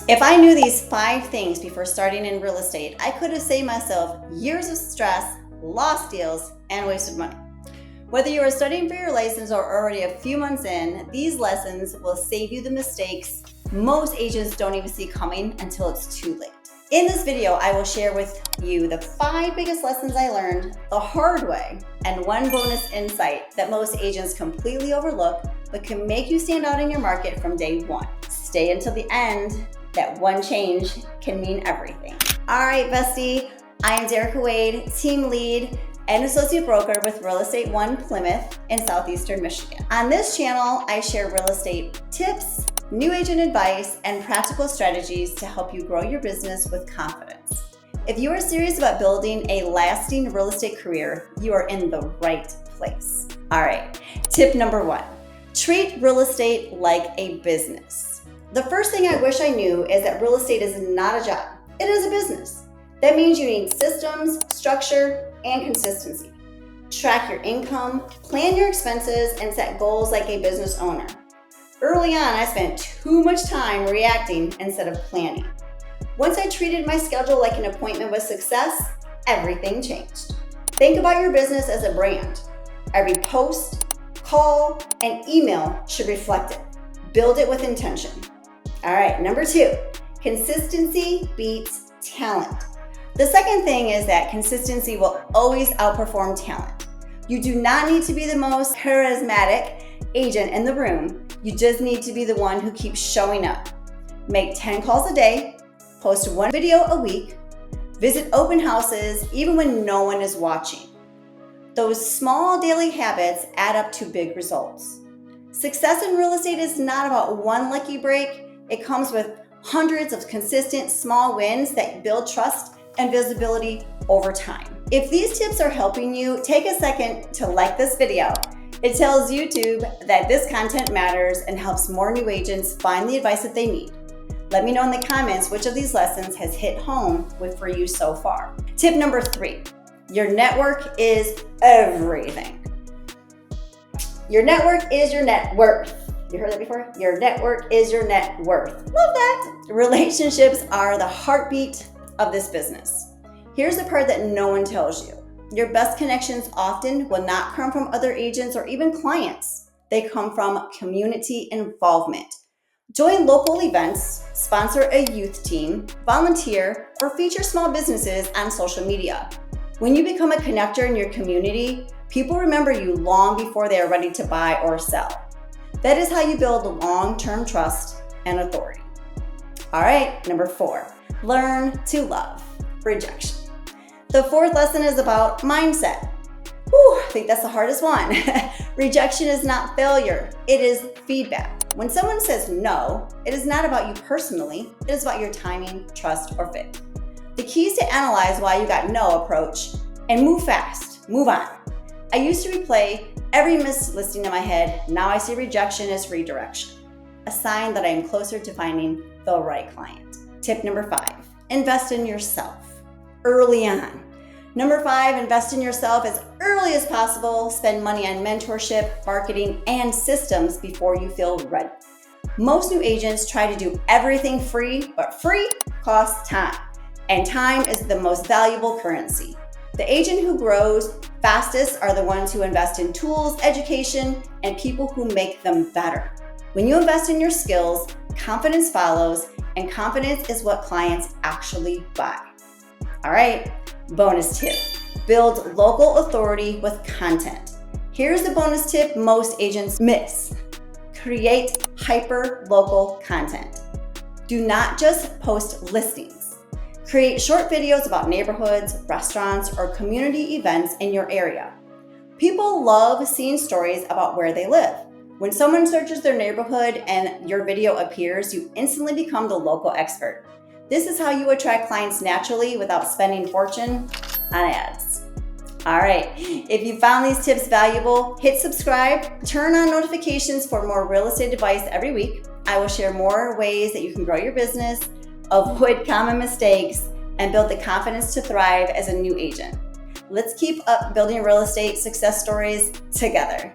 If I knew these 5 things before starting in real estate, I could have saved myself years of stress, lost deals, and wasted money. Whether you are studying for your license or already a few months in, these lessons will save you the mistakes most agents don't even see coming until it's too late. In this video, I will share with you the 5 biggest lessons I learned the hard way and 1 bonus insight that most agents completely overlook but can make you stand out in your market from day 1. Stay until the end. That 1 change can mean everything. All right, bestie, I am Derica Wade, team lead and associate broker with Real Estate One Plymouth in Southeastern Michigan. On this channel, I share real estate tips, new agent advice, and practical strategies to help you grow your business with confidence. If you are serious about building a lasting real estate career, you are in the right place. All right, tip number 1, treat real estate like a business. The first thing I wish I knew is that real estate is not a job, it is a business. That means you need systems, structure, and consistency. Track your income, plan your expenses, and set goals like a business owner. Early on, I spent too much time reacting instead of planning. Once I treated my schedule like an appointment with success, everything changed. Think about your business as a brand. Every post, call, and email should reflect it. Build it with intention. All right, number 2, consistency beats talent. The second thing is that consistency will always outperform talent. You do not need to be the most charismatic agent in the room. You just need to be the one who keeps showing up. Make 10 calls a day, post 1 video a week, visit open houses even when no one is watching. Those small daily habits add up to big results. Success in real estate is not about 1 lucky break. It comes with hundreds of consistent small wins that build trust and visibility over time. If these tips are helping you, take a second to like this video. It tells YouTube that this content matters and helps more new agents find the advice that they need. Let me know in the comments which of these lessons has hit home for you so far. Tip number 3, your network is everything. Your network is your net worth. You heard that before? Your network is your net worth. Love that. Relationships are the heartbeat of this business. Here's the part that no one tells you. Your best connections often will not come from other agents or even clients. They come from community involvement. Join local events, sponsor a youth team, volunteer, or feature small businesses on social media. When you become a connector in your community, people remember you long before they are ready to buy or sell. That is how you build long-term trust and authority. All right, number 4, learn to love rejection. The 4th lesson is about mindset. I think that's the hardest one. Rejection is not failure, it is feedback. When someone says no, it is not about you personally, it is about your timing, trust, or fit. The key is to analyze why you got no approach and move fast, move on. I used to replay every missed listing in my head. Now I see rejection as redirection, a sign that I am closer to finding the right client. Tip number 5, invest in yourself early on. Number 5, invest in yourself as early as possible. Spend money on mentorship, marketing, and systems before you feel ready. Most new agents try to do everything free, but free costs time, and time is the most valuable currency. The agent who grows fastest are the ones who invest in tools, education, and people who make them better. When you invest in your skills, confidence follows, and confidence is what clients actually buy. All right, bonus tip, build local authority with content. Here's the bonus tip most agents miss. Create hyper-local content. Do not just post listings. Create short videos about neighborhoods, restaurants, or community events in your area. People love seeing stories about where they live. When someone searches their neighborhood and your video appears, you instantly become the local expert. This is how you attract clients naturally without spending fortune on ads. All right, if you found these tips valuable, hit subscribe, turn on notifications for more real estate advice every week. I will share more ways that you can grow your business, avoid common mistakes, and build the confidence to thrive as a new agent. Let's keep up building real estate success stories together.